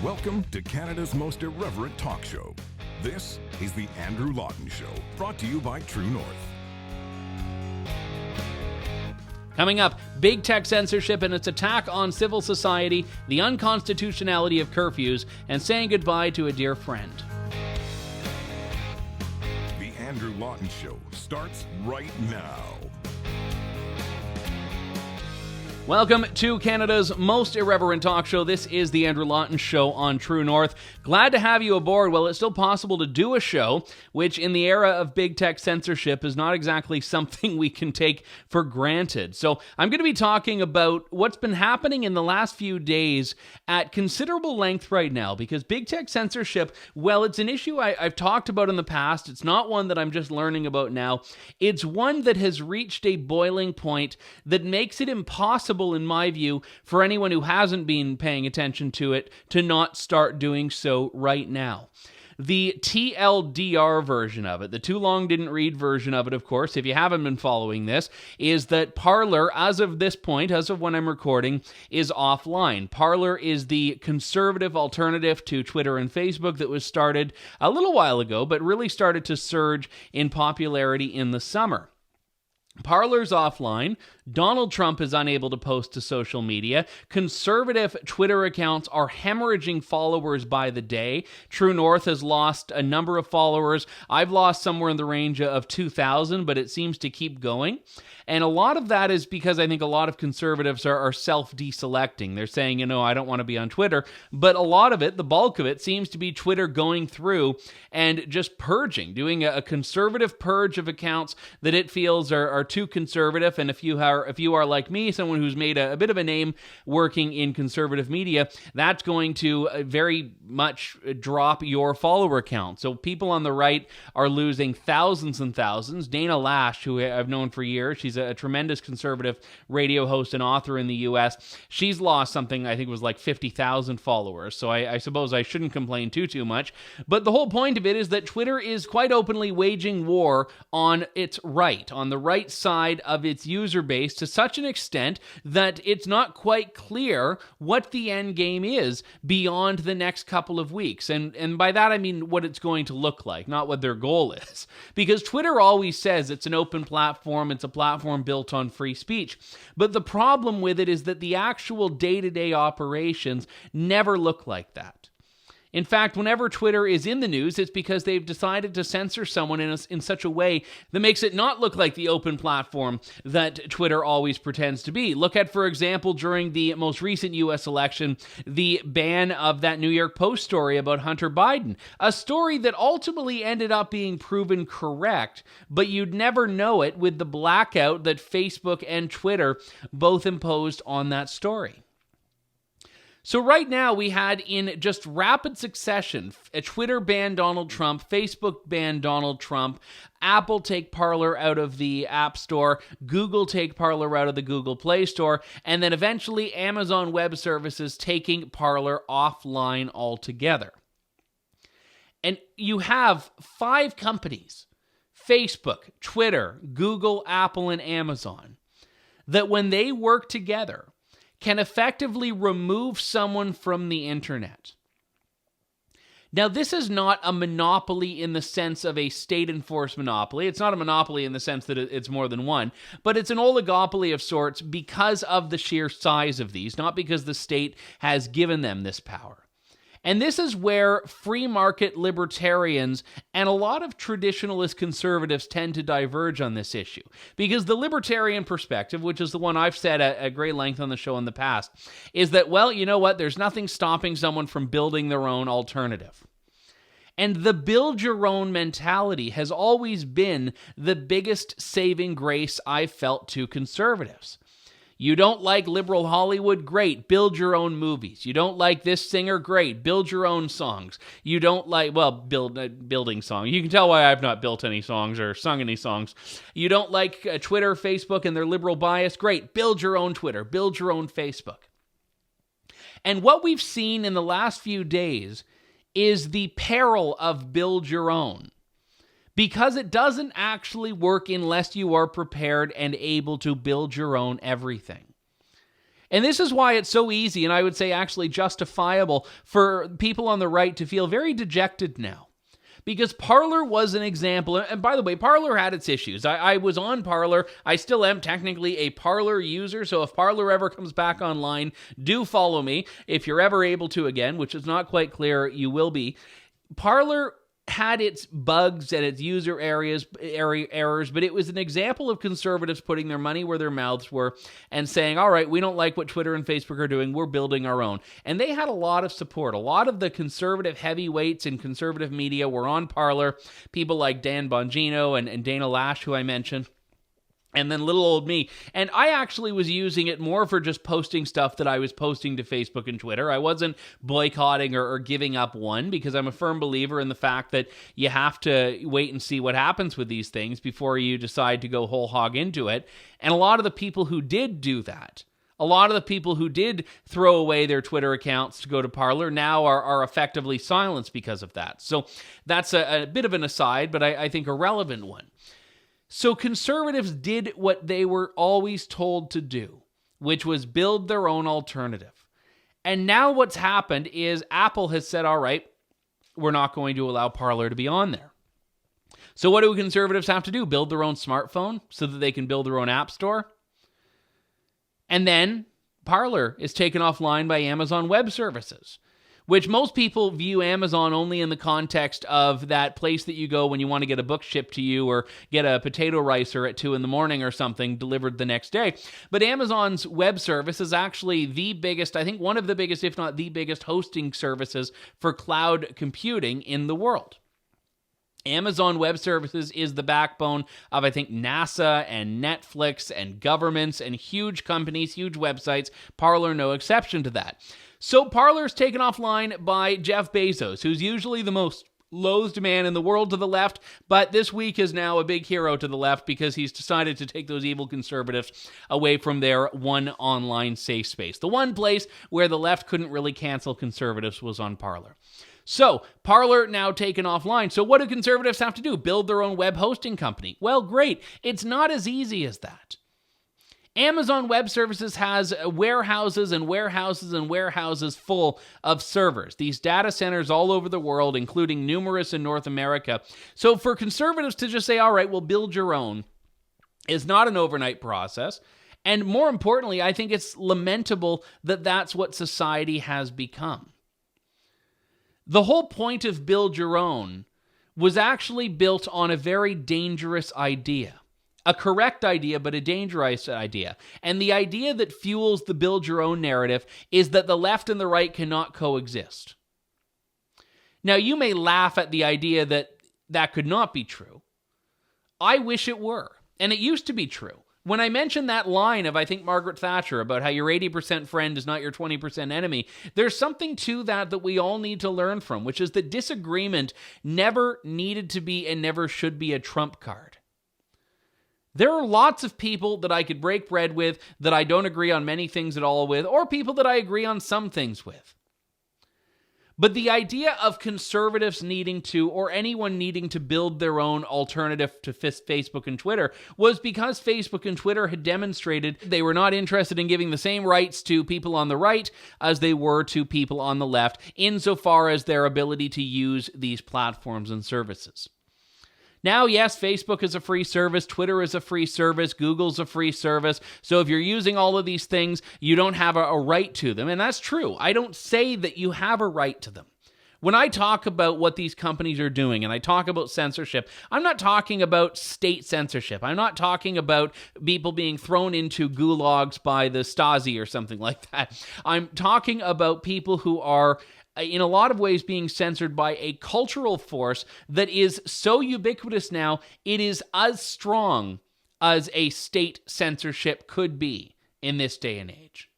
Welcome to Canada's most irreverent talk show. This is The Andrew Lawton Show, brought to you by True North. Coming up, big tech censorship and its attack on civil society, the unconstitutionality of curfews, and saying goodbye to a dear friend. The Andrew Lawton Show starts right now. Welcome to Canada's most irreverent talk show. This is the Andrew Lawton Show on True North. Glad to have you aboard. Well, it's still possible to do a show, which in the era of big tech censorship is not exactly something we can take for granted. So I'm going to be talking about what's been happening in the last few days at considerable length right now, because big tech censorship, well, it's an issue I've talked about in the past. It's not one that I'm just learning about now. It's one that has reached a boiling point that makes it impossible, in my view, for anyone who hasn't been paying attention to it to not start doing so right now. The TLDR version of it, the too long didn't read version of it, of course, if you haven't been following this, is that Parler, as of this point, as of when I'm recording, is offline. Parler is the conservative alternative to Twitter and Facebook that was started a little while ago, but really started to surge in popularity in the summer. Parler's offline. Donald Trump is unable to post to social media. Conservative Twitter accounts are hemorrhaging followers by the day. True North has lost a number of followers. I've lost somewhere in the range of 2,000, but it seems to keep going. And a lot of that is because I think a lot of conservatives are self-deselecting. They're saying, I don't want to be on Twitter. But a lot of it, the bulk of it, seems to be Twitter going through and just purging, doing a conservative purge of accounts that it feels are too conservative. And if you are like me, someone who's made a bit of a name working in conservative media, that's going to very much drop your follower count. So people on the right are losing thousands and thousands. Dana Lash, who I've known for years, she's a tremendous conservative radio host and author in the U.S. She's lost something, I think it was like 50,000 followers. So I suppose I shouldn't complain too much. But the whole point of it is that Twitter is quite openly waging war on its right, on the right side of its user base, to such an extent that it's not quite clear what the end game is beyond the next couple of weeks. And by that I mean what it's going to look like, not what their goal is. Because Twitter always says it's an open platform, it's a platform built on free speech. But the problem with it is that the actual day-to-day operations never look like that. In fact, whenever Twitter is in the news, it's because they've decided to censor someone in such a way that makes it not look like the open platform that Twitter always pretends to be. Look at, for example, during the most recent U.S. election, the ban of that New York Post story about Hunter Biden, a story that ultimately ended up being proven correct, but you'd never know it with the blackout that Facebook and Twitter both imposed on that story. So right now we had in just rapid succession, Twitter banned Donald Trump, Facebook banned Donald Trump, Apple take Parler out of the App Store, Google take Parler out of the Google Play Store, and then eventually Amazon Web Services taking Parler offline altogether. And you have 5 companies, Facebook, Twitter, Google, Apple, and Amazon, that when they work together can effectively remove someone from the internet. Now, this is not a monopoly in the sense of a state-enforced monopoly. It's not a monopoly in the sense that it's more than one, but it's an oligopoly of sorts because of the sheer size of these, not because the state has given them this power. And this is where free market libertarians and a lot of traditionalist conservatives tend to diverge on this issue. Because the libertarian perspective, which is the one I've said at great length on the show in the past, is that, well, you know what, there's nothing stopping someone from building their own alternative. And the build your own mentality has always been the biggest saving grace I've felt to conservatives. You don't like liberal Hollywood? Great. Build your own movies. You don't like this singer? Great. Build your own songs. You don't like, building songs. You can tell why I've not built any songs or sung any songs. You don't like Twitter, Facebook, and their liberal bias? Great. Build your own Twitter. Build your own Facebook. And what we've seen in the last few days is the peril of build your own. Because it doesn't actually work unless you are prepared and able to build your own everything. And this is why it's so easy, and I would say actually justifiable, for people on the right to feel very dejected now. Because Parler was an example, and by the way, Parler had its issues. I was on Parler. I still am technically a Parler user, so if Parler ever comes back online, do follow me. If you're ever able to again, which is not quite clear, you will be. Parler had its bugs and its user errors, but it was an example of conservatives putting their money where their mouths were and saying, all right, we don't like what Twitter and Facebook are doing, we're building our own. And they had a lot of support. A lot of the conservative heavyweights in conservative media were on Parler, people like Dan Bongino and Dana Lash, who I mentioned. And then little old me. And I actually was using it more for just posting stuff that I was posting to Facebook and Twitter. I wasn't boycotting or giving up one, because I'm a firm believer in the fact that you have to wait and see what happens with these things before you decide to go whole hog into it. And a lot of the people who did do that, a lot of the people who did throw away their Twitter accounts to go to Parler now are effectively silenced because of that. So that's a bit of an aside, but I think a relevant one. So conservatives did what they were always told to do, which was build their own alternative. And now what's happened is Apple has said, all right, we're not going to allow Parler to be on there. So what do conservatives have to do? Build their own smartphone so that they can build their own app store? And then Parler is taken offline by Amazon Web Services, which most people view Amazon only in the context of that place that you go when you want to get a book shipped to you or get a potato ricer at 2 a.m. or something delivered the next day. But Amazon's web service is actually the biggest, I think one of the biggest, if not the biggest, hosting services for cloud computing in the world. Amazon Web Services is the backbone of, I think, NASA and Netflix and governments and huge companies, huge websites. Parler, no exception to that. So Parler's taken offline by Jeff Bezos, who's usually the most loathed man in the world to the left, but this week is now a big hero to the left because he's decided to take those evil conservatives away from their one online safe space. The one place where the left couldn't really cancel conservatives was on Parler. So, Parler now taken offline. So what do conservatives have to do? Build their own web hosting company. Well, great. It's not as easy as that. Amazon Web Services has warehouses and warehouses and warehouses full of servers. These data centers all over the world, including numerous in North America. So for conservatives to just say, all right, we'll build your own, is not an overnight process. And more importantly, I think it's lamentable that that's what society has become. The whole point of build your own was actually built on a very dangerous idea. A correct idea, but a dangerous idea. And the idea that fuels the build your own narrative is that the left and the right cannot coexist. Now, you may laugh at the idea that that could not be true. I wish it were. And it used to be true. When I mentioned that line of, I think, Margaret Thatcher about how your 80% friend is not your 20% enemy, there's something to that we all need to learn from, which is that disagreement never needed to be and never should be a trump card. There are lots of people that I could break bread with that I don't agree on many things at all with, or people that I agree on some things with. But the idea of conservatives needing to, or anyone needing to build their own alternative to Facebook and Twitter, was because Facebook and Twitter had demonstrated they were not interested in giving the same rights to people on the right as they were to people on the left, insofar as their ability to use these platforms and services. Now, yes, Facebook is a free service, Twitter is a free service, Google's a free service, so if you're using all of these things, you don't have a right to them, and that's true. I don't say that you have a right to them. When I talk about what these companies are doing, and I talk about censorship, I'm not talking about state censorship. I'm not talking about people being thrown into gulags by the Stasi or something like that. I'm talking about people who are in a lot of ways being censored by a cultural force that is so ubiquitous now, it is as strong as a state censorship could be in this day and age.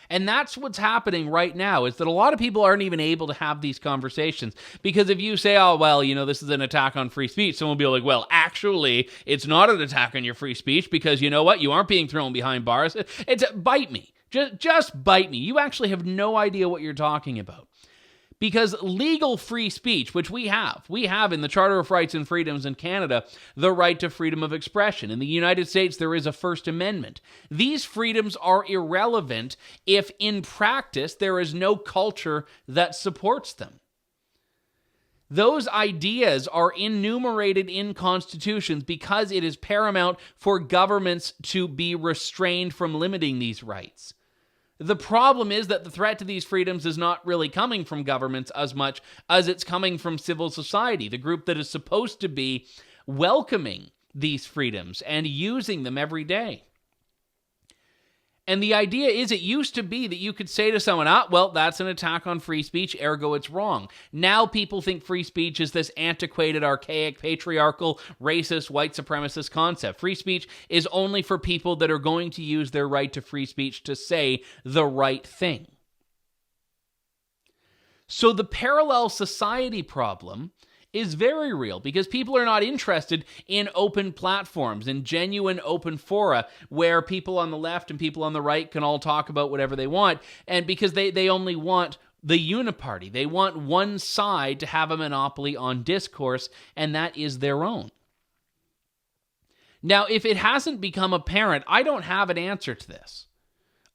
And that's what's happening right now, is that a lot of people aren't even able to have these conversations. Because if you say, oh, well, this is an attack on free speech, someone will be like, well, actually, it's not an attack on your free speech because you know what? You aren't being thrown behind bars. Bite me. Just bite me. You actually have no idea what you're talking about. Because legal free speech, which we have in the Charter of Rights and Freedoms in Canada, the right to freedom of expression. In the United States, there is a First Amendment. These freedoms are irrelevant if, in practice, there is no culture that supports them. Those ideas are enumerated in constitutions because it is paramount for governments to be restrained from limiting these rights. The problem is that the threat to these freedoms is not really coming from governments as much as it's coming from civil society, the group that is supposed to be welcoming these freedoms and using them every day. And the idea is, it used to be that you could say to someone, well, that's an attack on free speech, ergo it's wrong. Now people think free speech is this antiquated, archaic, patriarchal, racist, white supremacist concept. Free speech is only for people that are going to use their right to free speech to say the right thing. So the parallel society problem is very real because people are not interested in open platforms, in genuine open fora where people on the left and people on the right can all talk about whatever they want, and because they only want the uniparty. They want one side to have a monopoly on discourse, and that is their own. Now, if it hasn't become apparent, I don't have an answer to this.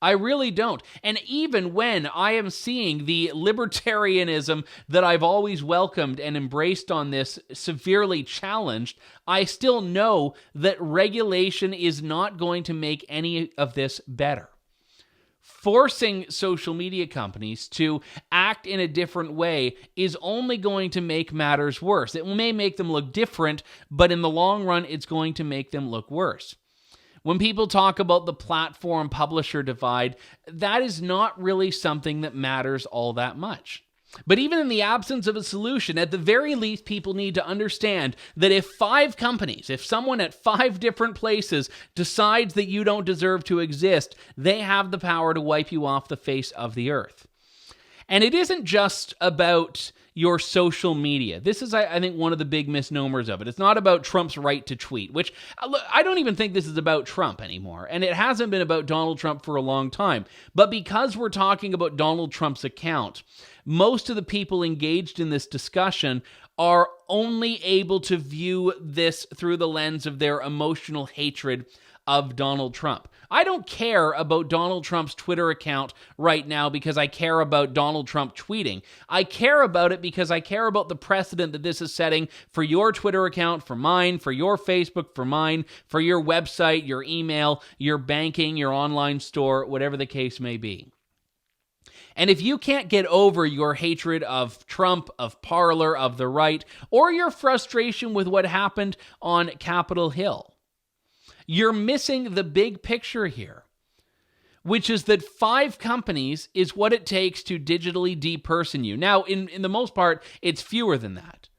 I really don't. And even when I am seeing the libertarianism that I've always welcomed and embraced on this severely challenged, I still know that regulation is not going to make any of this better. Forcing social media companies to act in a different way is only going to make matters worse. It may make them look different, but in the long run, it's going to make them look worse. When people talk about the platform-publisher divide, that is not really something that matters all that much. But even in the absence of a solution, at the very least, people need to understand that if 5 companies, if someone at 5 different places decides that you don't deserve to exist, they have the power to wipe you off the face of the earth. And it isn't just about your social media. This is, I think, one of the big misnomers of it. It's not about Trump's right to tweet, which I don't even think this is about Trump anymore. And it hasn't been about Donald Trump for a long time. But because we're talking about Donald Trump's account, most of the people engaged in this discussion are only able to view this through the lens of their emotional hatred of Donald Trump. I don't care about Donald Trump's Twitter account right now because I care about Donald Trump tweeting. I care about it because I care about the precedent that this is setting for your Twitter account, for mine, for your Facebook, for mine, for your website, your email, your banking, your online store, whatever the case may be. And if you can't get over your hatred of Trump, of Parler, of the right, or your frustration with what happened on Capitol Hill, you're missing the big picture here, which is that 5 companies is what it takes to digitally deperson you. Now, in the most part, it's fewer than that.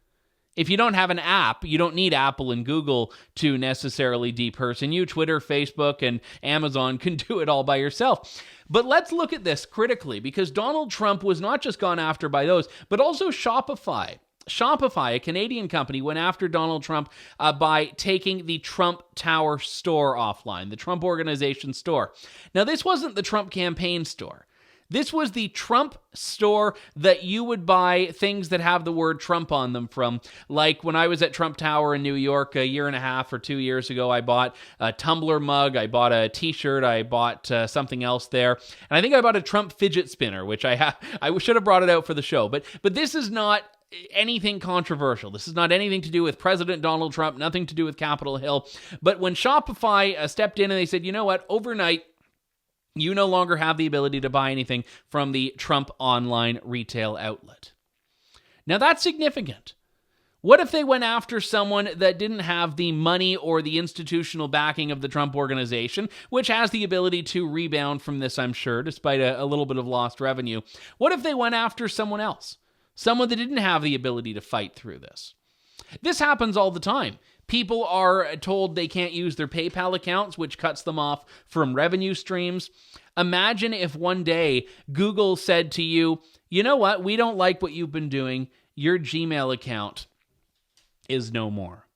If you don't have an app, you don't need Apple and Google to necessarily deperson you. Twitter, Facebook, and Amazon can do it all by yourself. But let's look at this critically, because Donald Trump was not just gone after by those, but also Shopify. Shopify, a Canadian company, went after Donald Trump by taking the Trump Tower store offline, the Trump Organization store. Now, this wasn't the Trump campaign store. This was the Trump store that you would buy things that have the word Trump on them from. Like when I was at Trump Tower in New York a year and a half or 2 years ago, I bought a tumbler mug, I bought a t-shirt, I bought something else there. And I think I bought a Trump fidget spinner, which I should have brought it out for the show. But this is not anything controversial. This is not anything to do with President Donald Trump, nothing to do with Capitol Hill. But when Shopify stepped in and they said, you know what, overnight, you no longer have the ability to buy anything from the Trump online retail outlet. Now that's significant. What if they went after someone that didn't have the money or the institutional backing of the Trump Organization, which has the ability to rebound from this, I'm sure, despite a little bit of lost revenue? What if they went after someone else? Someone that didn't have the ability to fight through this? This happens all the time. People are told they can't use their PayPal accounts, which cuts them off from revenue streams. Imagine if one day Google said to you, you know what, we don't like what you've been doing. Your Gmail account is no more.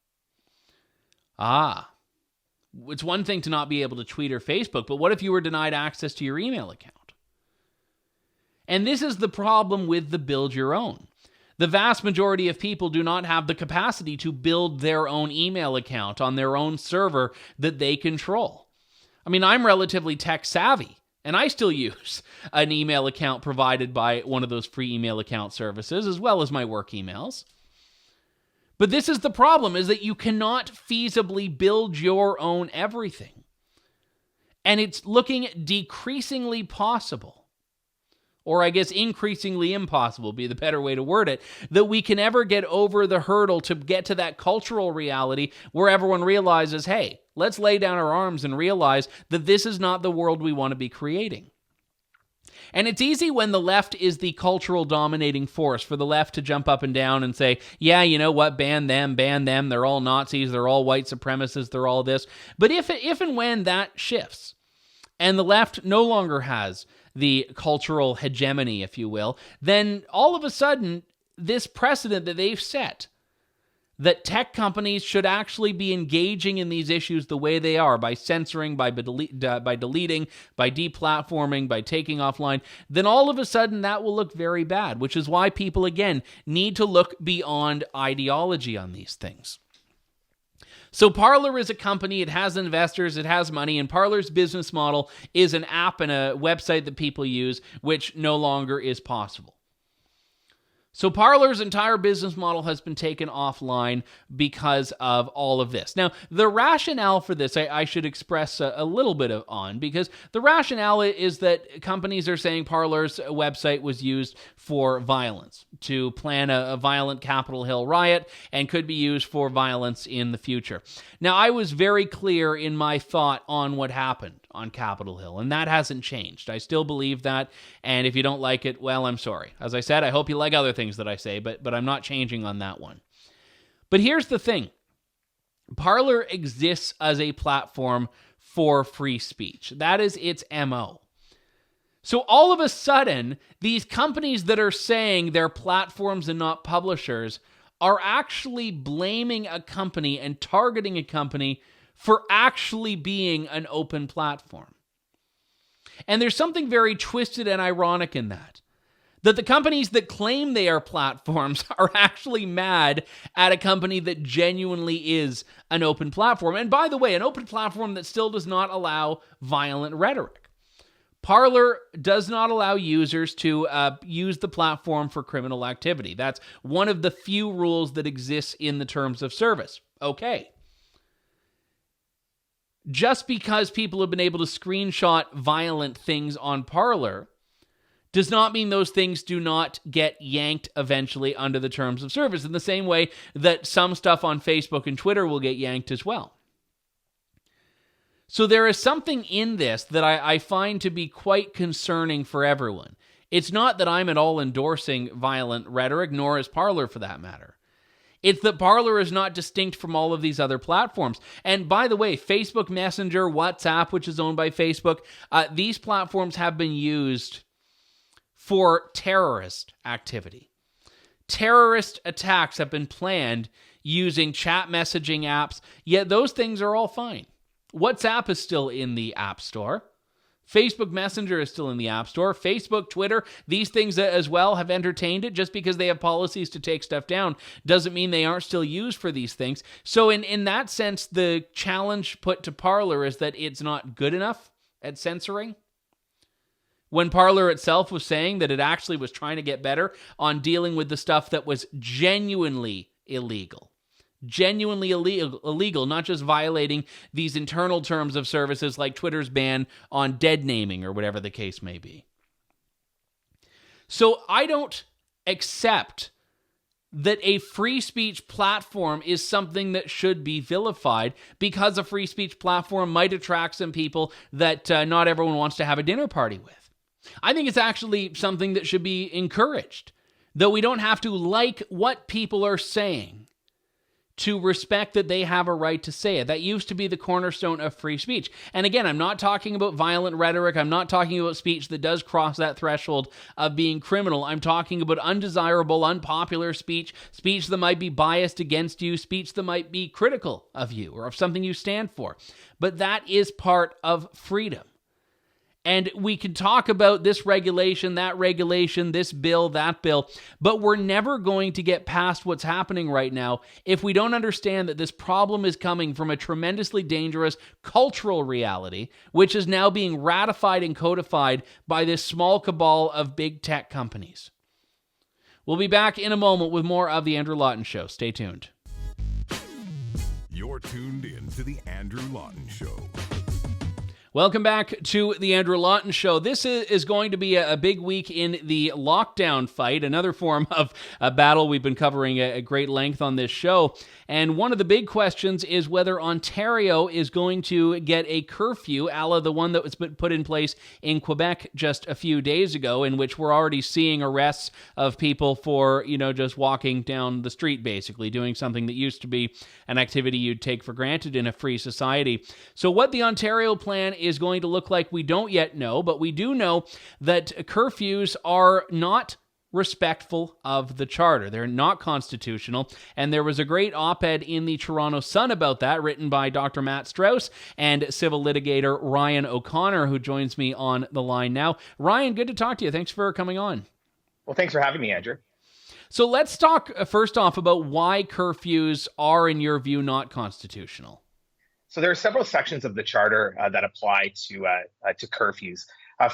It's one thing to not be able to tweet or Facebook, but what if you were denied access to your email account? And this is the problem with the build your own. The vast majority of people do not have the capacity to build their own email account on their own server that they control. I mean, I'm relatively tech savvy, and I still use an email account provided by one of those free email account services, as well as my work emails. But this is the problem, is that you cannot feasibly build your own everything. And it's looking decreasingly possible, or I guess increasingly impossible be the better way to word it, that we can ever get over the hurdle to get to that cultural reality where everyone realizes, hey, let's lay down our arms and realize that this is not the world we want to be creating. And it's easy when the left is the cultural dominating force for the left to jump up and down and say, yeah, you know what, ban them, they're all Nazis, they're all white supremacists, they're all this. But if and when that shifts, and the left no longer has the cultural hegemony, if you will, then all of a sudden, this precedent that they've set, that tech companies should actually be engaging in these issues the way they are, by censoring, by deleting, by deplatforming, by taking offline, then all of a sudden that will look very bad, which is why people, again, need to look beyond ideology on these things. So Parler is a company, it has investors, it has money, and Parler's business model is an app and a website that people use, which no longer is possible. So Parler's entire business model has been taken offline because of all of this. Now, the rationale for this, I should express a little bit on, because the rationale is that companies are saying Parler's website was used for violence, to plan a violent Capitol Hill riot, and could be used for violence in the future. Now, I was very clear in my thought on what happened on Capitol Hill, and that hasn't changed. I still believe that, and if you don't like it, well, I'm sorry. As I said, I hope you like other things that I say, but I'm not changing on that one. But here's the thing. Parler exists as a platform for free speech. That is its MO. So all of a sudden, these companies that are saying they're platforms and not publishers are actually blaming a company and targeting a company for actually being an open platform. And there's something very twisted and ironic in that the companies that claim they are platforms are actually mad at a company that genuinely is an open platform. And by the way, an open platform that still does not allow violent rhetoric. Parler does not allow users to use the platform for criminal activity. That's one of the few rules that exists in the terms of service. Okay. Just because people have been able to screenshot violent things on Parler does not mean those things do not get yanked eventually under the terms of service, in the same way that some stuff on Facebook and Twitter will get yanked as well. So there is something in this that I find to be quite concerning for everyone. It's not that I'm at all endorsing violent rhetoric, nor is Parler for that matter. It's that Parler is not distinct from all of these other platforms. And by the way, Facebook Messenger, WhatsApp, which is owned by Facebook, these platforms have been used for terrorist activity. Terrorist attacks have been planned using chat messaging apps, yet those things are all fine. WhatsApp is still in the App Store. Facebook Messenger is still in the App Store. Facebook, Twitter, these things as well have entertained it. Just because they have policies to take stuff down doesn't mean they aren't still used for these things. So in that sense, the challenge put to Parler is that it's not good enough at censoring. When Parler itself was saying that it actually was trying to get better on dealing with the stuff that was genuinely illegal. Genuinely illegal, not just violating these internal terms of services like Twitter's ban on dead naming or whatever the case may be. So I don't accept that a free speech platform is something that should be vilified, because a free speech platform might attract some people that not everyone wants to have a dinner party with. I think it's actually something that should be encouraged, though we don't have to like what people are saying to respect that they have a right to say it. That used to be the cornerstone of free speech. And again, I'm not talking about violent rhetoric. I'm not talking about speech that does cross that threshold of being criminal. I'm talking about undesirable, unpopular speech, speech that might be biased against you, speech that might be critical of you or of something you stand for. But that is part of freedom. And we can talk about this regulation, this bill, that bill, but we're never going to get past what's happening right now if we don't understand that this problem is coming from a tremendously dangerous cultural reality, which is now being ratified and codified by this small cabal of big tech companies. We'll be back in a moment with more of The Andrew Lawton Show. Stay tuned. You're tuned in to The Andrew Lawton Show. Welcome back to The Andrew Lawton Show. This is going to be a big week in the lockdown fight, another form of a battle we've been covering at great length on this show. And one of the big questions is whether Ontario is going to get a curfew, a la the one that was put in place in Quebec just a few days ago, in which we're already seeing arrests of people for, just walking down the street, basically, doing something that used to be an activity you'd take for granted in a free society. So what the Ontario plan is going to look like, we don't yet know, but we do know that curfews are not respectful of the Charter. They're not constitutional, and there was a great op-ed in the Toronto Sun about that, written by Dr. Matt Strauss and civil litigator Ryan O'Connor, who joins me on the line now. Ryan, good to talk to you. Thanks for coming on. Well, thanks for having me, Andrew. So let's talk first off about why curfews are, in your view, not constitutional. So there are several sections of the Charter that apply to curfews.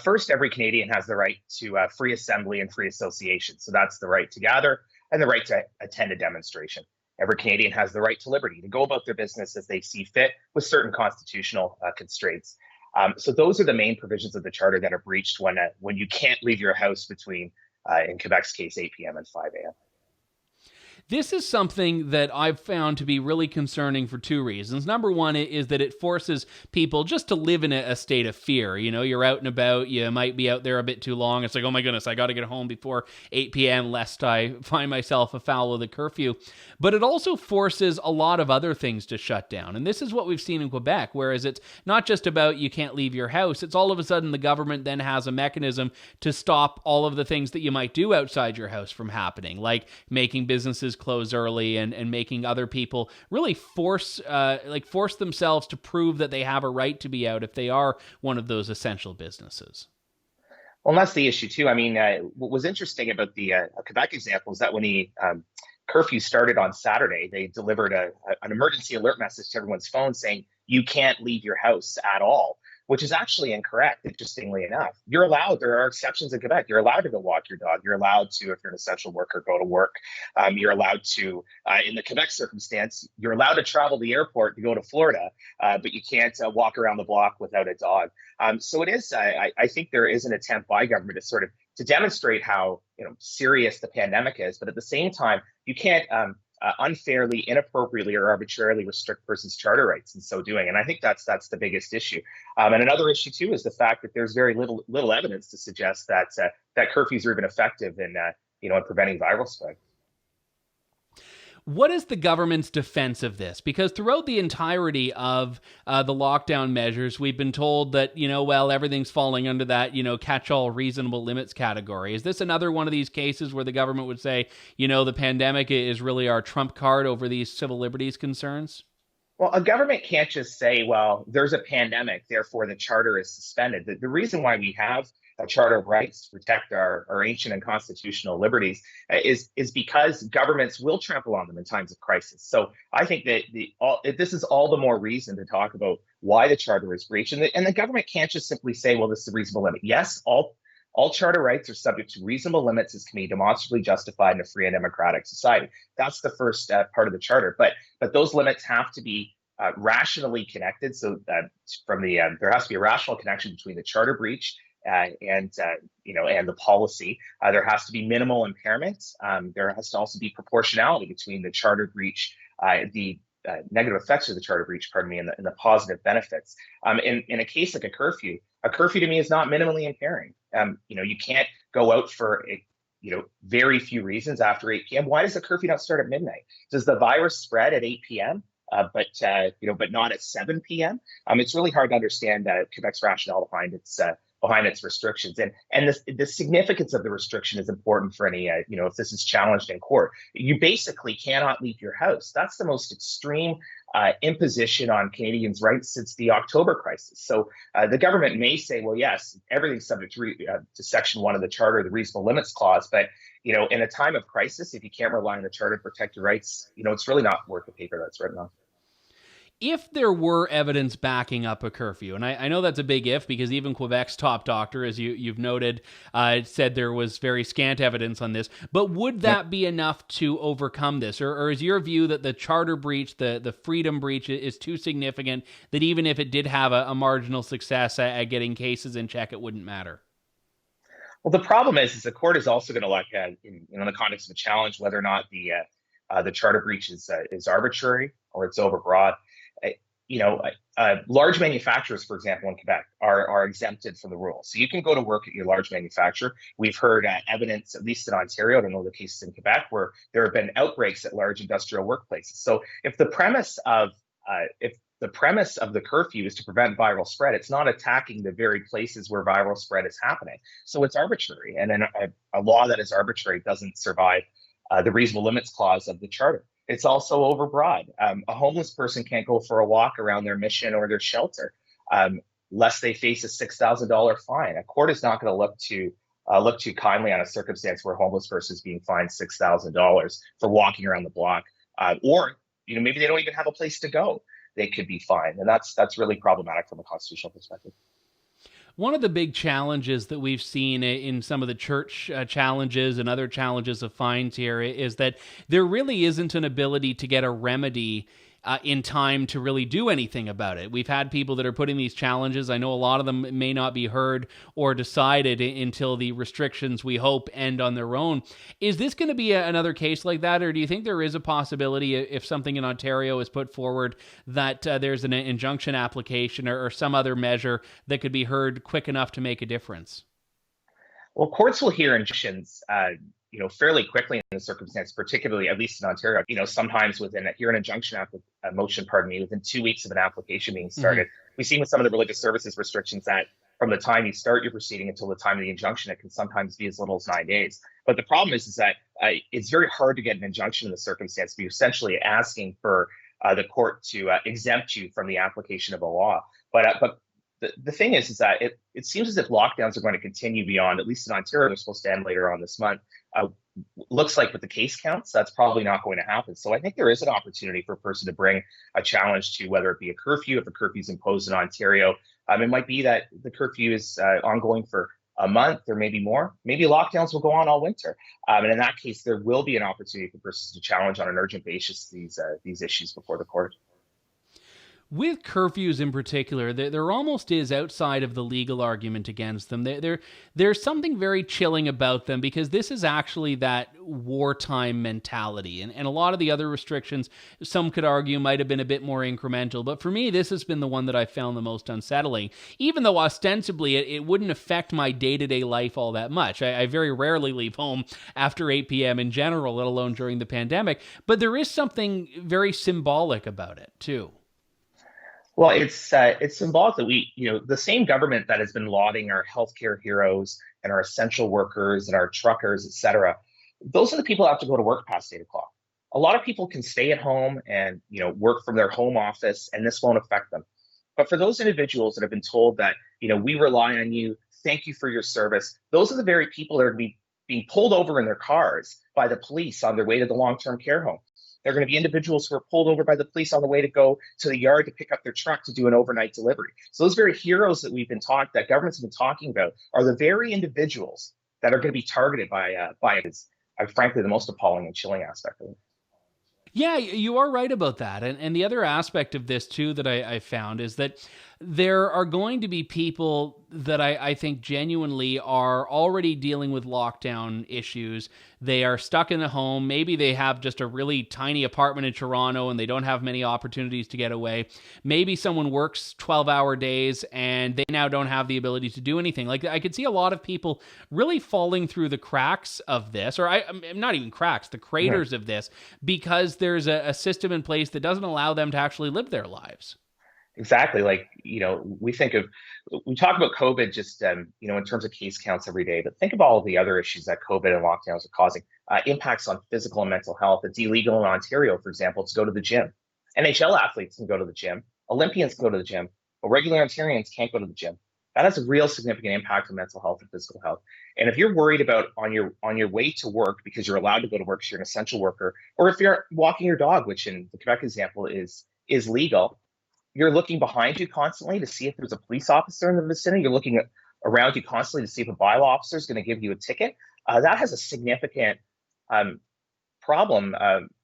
First, every Canadian has the right to free assembly and free association. So that's the right to gather and the right to attend a demonstration. Every Canadian has the right to liberty, to go about their business as they see fit with certain constitutional constraints. So those are the main provisions of the Charter that are breached when you can't leave your house between, in Quebec's case, 8 p.m. and 5 a.m. This is something that I've found to be really concerning for two reasons. Number one is that it forces people just to live in a state of fear. You're out and about, you might be out there a bit too long. It's like, oh my goodness, I got to get home before 8 p.m. lest I find myself afoul of the curfew. But it also forces a lot of other things to shut down. And this is what we've seen in Quebec, whereas it's not just about you can't leave your house. It's all of a sudden the government then has a mechanism to stop all of the things that you might do outside your house from happening, like making businesses close early and making other people really force themselves to prove that they have a right to be out if they are one of those essential businesses. Well, and that's the issue too. I mean, what was interesting about the Quebec example is that when the curfew started on Saturday, they delivered an emergency alert message to everyone's phone saying you can't leave your house at all, which is actually incorrect, interestingly enough. You're allowed, there are exceptions in Quebec. You're allowed to go walk your dog. You're allowed to, if you're an essential worker, go to work. You're allowed to, in the Quebec circumstance, you're allowed to travel to the airport to go to Florida, but you can't walk around the block without a dog. So it is, I think there is an attempt by government to demonstrate how serious the pandemic is, but at the same time, you can't unfairly, inappropriately, or arbitrarily restrict persons' charter rights in so doing. And I think that's the biggest issue. And another issue too is the fact that there's very little evidence to suggest that curfews are even effective in preventing viral spread. What is the government's defense of this? Because throughout the entirety of the lockdown measures, we've been told that, everything's falling under that, catch-all reasonable limits category. Is this another one of these cases where the government would say, the pandemic is really our trump card over these civil liberties concerns? Well, a government can't just say, well, there's a pandemic, therefore the charter is suspended. The reason why we have a charter of rights to protect our ancient and constitutional liberties is because governments will trample on them in times of crisis. So I think that this is all the more reason to talk about why the charter is breached. And the government can't just simply say, well, this is a reasonable limit. Yes, all charter rights are subject to reasonable limits as can be demonstrably justified in a free and democratic society. That's the first part of the charter. But those limits have to be rationally connected. So there has to be a rational connection between the charter breach and the policy. There has to be minimal impairment. There has to also be proportionality between the charter breach, the negative effects of the charter breach, and the positive benefits. In a case like a curfew to me is not minimally impairing. You can't go out for very few reasons after 8 p.m. Why does the curfew not start at midnight? Does the virus spread at 8 p.m.? But not at 7 p.m. It's really hard to understand Quebec's rationale behind its behind its restrictions. And the significance of the restriction is important for any, if this is challenged in court. You basically cannot leave your house. That's the most extreme imposition on Canadians' rights since the October crisis. So the government may say, well, yes, everything's subject to Section 1 of the Charter, the reasonable limits clause. But, in a time of crisis, if you can't rely on the Charter to protect your rights, it's really not worth the paper that's written on. If there were evidence backing up a curfew, and I know that's a big if, because even Quebec's top doctor, as you've noted, said there was very scant evidence on this, but would that be enough to overcome this? Or is your view that the charter breach, the freedom breach is too significant that even if it did have a marginal success at getting cases in check, it wouldn't matter? Well, the problem is the court is also going to look at, in the context of a challenge, whether or not the charter breach is arbitrary or it's overbroad. Large manufacturers, for example, in Quebec, are exempted from the rules. So you can go to work at your large manufacturer. We've heard evidence, at least in Ontario, I don't know the cases in Quebec, where there have been outbreaks at large industrial workplaces. So if the premise of the curfew is to prevent viral spread, it's not attacking the very places where viral spread is happening. So it's arbitrary. And then a law that is arbitrary doesn't survive the reasonable limits clause of the Charter. It's also overbroad. A homeless person can't go for a walk around their mission or their shelter lest they face a $6,000 fine. A court is not going to look too kindly on a circumstance where a homeless person is being fined $6,000 for walking around the block, or maybe they don't even have a place to go. They could be fined, and that's really problematic from a constitutional perspective. One of the big challenges that we've seen in some of the church challenges and other challenges of fines here is that there really isn't an ability to get a remedy in time to really do anything about it. We've had people that are putting these challenges. I know a lot of them may not be heard or decided until the restrictions, we hope, end on their own. Is this going to be another case like that, or do you think there is a possibility, if something in Ontario is put forward, that there's an injunction application or some other measure that could be heard quick enough to make a difference? Well, courts will hear injunctions fairly quickly in the circumstance, particularly at least in Ontario. Sometimes within an injunction motion, within 2 weeks of an application being started. We've seen with some of the religious services restrictions that from the time you start your proceeding until the time of the injunction, it can sometimes be as little as 9 days. But the problem is that it's very hard to get an injunction in the circumstance. You're essentially asking for the court to exempt you from the application of a law. But the thing is that it seems as if lockdowns are going to continue beyond, at least in Ontario, they're supposed to end later on this month. Looks like with the case counts, that's probably not going to happen. So I think there is an opportunity for a person to bring a challenge to whether it be a curfew, if a curfew is imposed in Ontario. It might be that the curfew is ongoing for a month or maybe more. Maybe lockdowns will go on all winter. And in that case, there will be an opportunity for persons to challenge on an urgent basis these issues before the court. With curfews in particular, there almost is, outside of the legal argument against them, there's something very chilling about them, because this is actually that wartime mentality. And a lot of the other restrictions, some could argue, might have been a bit more incremental. But for me, this has been the one that I found the most unsettling, even though ostensibly it wouldn't affect my day-to-day life all that much. I very rarely leave home after 8 p.m. in general, let alone during the pandemic. But there is something very symbolic about it, too. Well, it's symbolic that the same government that has been lauding our healthcare heroes and our essential workers and our truckers, et cetera, those are the people who have to go to work past 8 o'clock. A lot of people can stay at home and, work from their home office, and this won't affect them. But for those individuals that have been told that, we rely on you, thank you for your service, those are the very people that are being pulled over in their cars by the police on their way to the long-term care home. They're going to be individuals who are pulled over by the police on the way to go to the yard to pick up their truck to do an overnight delivery. So those very heroes that that governments have been talking about are the very individuals that are going to be targeted by frankly, the most appalling and chilling aspect of it. Yeah, you are right about that. And the other aspect of this, too, that I found is that there are going to be people that I think genuinely are already dealing with lockdown issues. They are stuck in the home. Maybe they have just a really tiny apartment in Toronto and they don't have many opportunities to get away. Maybe someone works 12-hour days and they now don't have the ability to do anything. Like, I could see a lot of people really falling through the cracks of this, or not even cracks, the craters of this, because there's a system in place that doesn't allow them to actually live their lives. Exactly. Like, we talk about COVID just, in terms of case counts every day, but think of all of the other issues that COVID and lockdowns are causing. Impacts on physical and mental health. It's illegal in Ontario, for example, to go to the gym. NHL athletes can go to the gym. Olympians can go to the gym, but regular Ontarians can't go to the gym. That has a real significant impact on mental health and physical health. And if you're worried about on your way to work because you're allowed to go to work, so you're an essential worker, or if you're walking your dog, which in the Quebec example is legal, you're looking behind you constantly to see if there's a police officer in the vicinity. You're looking around you constantly to see if a bylaw officer is going to give you a ticket. That has a significant problem.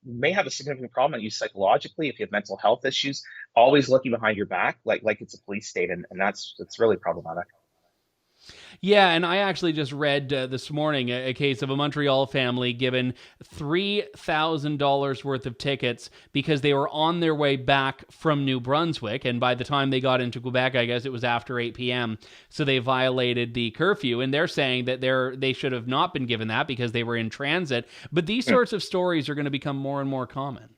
May have a significant problem on you psychologically if you have mental health issues. Always looking behind your back, like it's a police state, and that's really problematic. Yeah, and I actually just read this morning a case of a Montreal family given $3,000 worth of tickets because they were on their way back from New Brunswick, and by the time they got into Quebec, I guess it was after 8 p.m., so they violated the curfew, and they're saying that they should have not been given that because they were in transit, but these sorts of stories are going to become more and more common.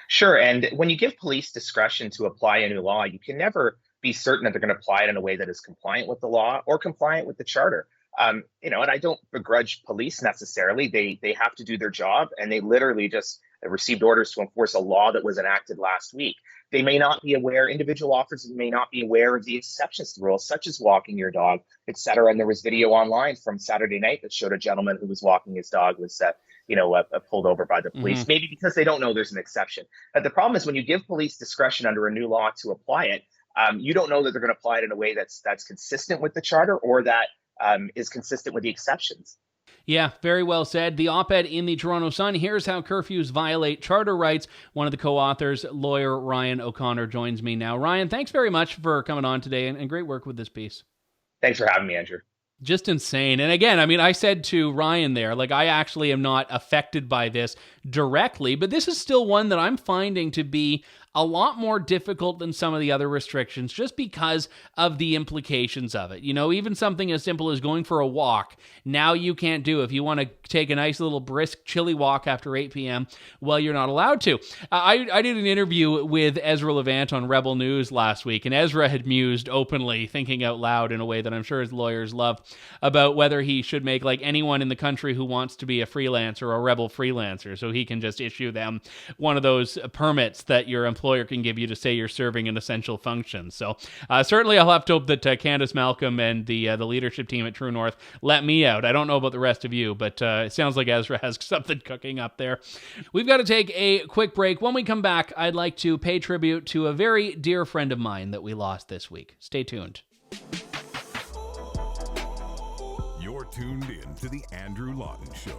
Sure, and when you give police discretion to apply a new law, you can never be certain that they're going to apply it in a way that is compliant with the law or compliant with the charter. And I don't begrudge police necessarily. They have to do their job, and they literally just received orders to enforce a law that was enacted last week. They may not be aware, individual officers may not be aware of the exceptions to the rules, such as walking your dog, et cetera. And there was video online from Saturday night that showed a gentleman who was walking his dog was pulled over by the police, maybe because they don't know there's an exception. But the problem is when you give police discretion under a new law to apply it, you don't know that they're going to apply it in a way that's consistent with the charter or that is consistent with the exceptions. Yeah, very well said. The op-ed in the Toronto Sun, here's how curfews violate charter rights. One of the co-authors, lawyer Ryan O'Connor, joins me now. Ryan, thanks very much for coming on today and great work with this piece. Thanks for having me, Andrew. Just insane. And again, I said to Ryan there, I actually am not affected by this directly, but this is still one that I'm finding to be a lot more difficult than some of the other restrictions just because of the implications of it. Even something as simple as going for a walk, now you can't do. If you want to take a nice little brisk, chilly walk after 8 p.m., well, you're not allowed to. I did an interview with Ezra Levant on Rebel News last week, and Ezra had mused openly, thinking out loud in a way that I'm sure his lawyers love, about whether he should make anyone in the country who wants to be a freelancer, a Rebel freelancer, so he can just issue them one of those permits that your employer can give you to say you're serving an essential function. So certainly I'll have to hope that Candace Malcolm and the leadership team at True North let me out. I don't know about the rest of you, but it sounds like Ezra has something cooking up there. We've got to take a quick break. When we come back, I'd like to pay tribute to a very dear friend of mine that we lost this week. Stay tuned. You're tuned in to The Andrew Lawton Show.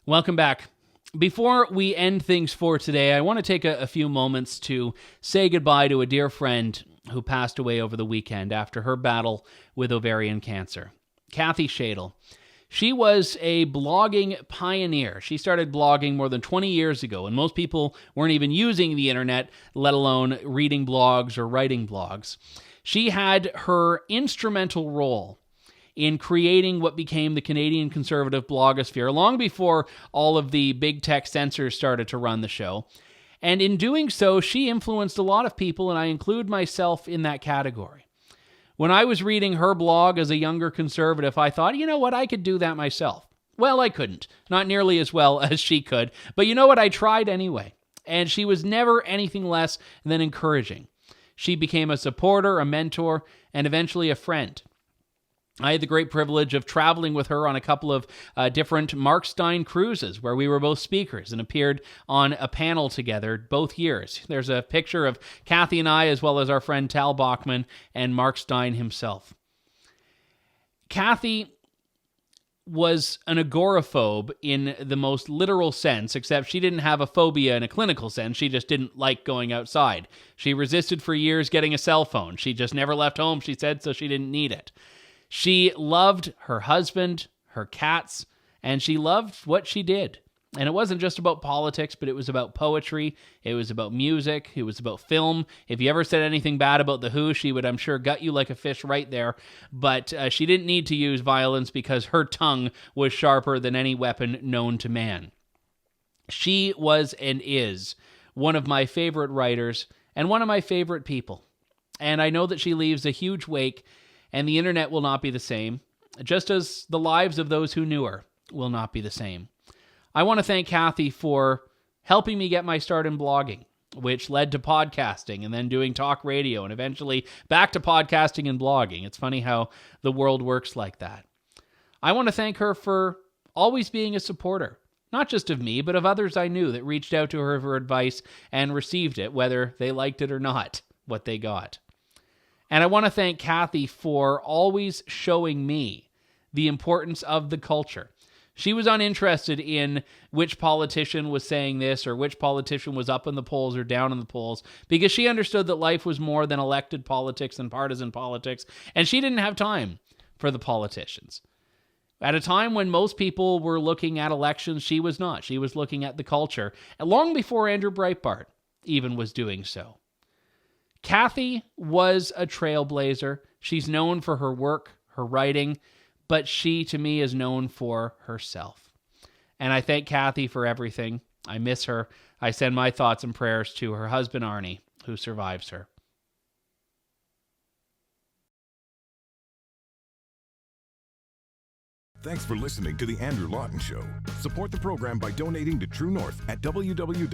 Welcome back. Before we end things for today, I want to take a few moments to say goodbye to a dear friend who passed away over the weekend after her battle with ovarian cancer. Kathy Shaidle. She was a blogging pioneer. She started blogging more than 20 years ago, and most people weren't even using the internet, let alone reading blogs or writing blogs. She had her instrumental role in creating what became the Canadian conservative blogosphere long before all of the big tech censors started to run the show. And in doing so, she influenced a lot of people, and I include myself in that category. When I was reading her blog as a younger conservative, I thought, you know what, I could do that myself. Well, I couldn't. Not nearly as well as she could. But you know what, I tried anyway. And she was never anything less than encouraging. She became a supporter, a mentor, and eventually a friend. I had the great privilege of traveling with her on a couple of different Mark Steyn cruises where we were both speakers and appeared on a panel together both years. There's a picture of Kathy and I, as well as our friend Tal Bachman and Mark Steyn himself. Kathy was an agoraphobe in the most literal sense, except she didn't have a phobia in a clinical sense. She just didn't like going outside. She resisted for years getting a cell phone. She just never left home, she said, so she didn't need it. She loved her husband, her cats, and she loved what she did. And it wasn't just about politics, but it was about poetry, it was about music, it was about film. If you ever said anything bad about The Who, she would, I'm sure, gut you like a fish right there. But she didn't need to use violence because her tongue was sharper than any weapon known to man. She was and is one of my favorite writers and one of my favorite people. And I know that she leaves a huge wake, and the internet will not be the same, just as the lives of those who knew her will not be the same. I want to thank Kathy for helping me get my start in blogging, which led to podcasting and then doing talk radio and eventually back to podcasting and blogging. It's funny how the world works like that. I want to thank her for always being a supporter, not just of me, but of others I knew that reached out to her for advice and received it, whether they liked it or not, what they got. And I want to thank Kathy for always showing me the importance of the culture. She was uninterested in which politician was saying this or which politician was up in the polls or down in the polls, because she understood that life was more than elected politics and partisan politics, and she didn't have time for the politicians. At a time when most people were looking at elections, she was not. She was looking at the culture, long before Andrew Breitbart even was doing so. Kathy was a trailblazer. She's known for her work, her writing, but she, to me, is known for herself. And I thank Kathy for everything. I miss her. I send my thoughts and prayers to her husband, Arnie, who survives her. Thanks for listening to The Andrew Lawton Show. Support the program by donating to True North at www.tnc.news.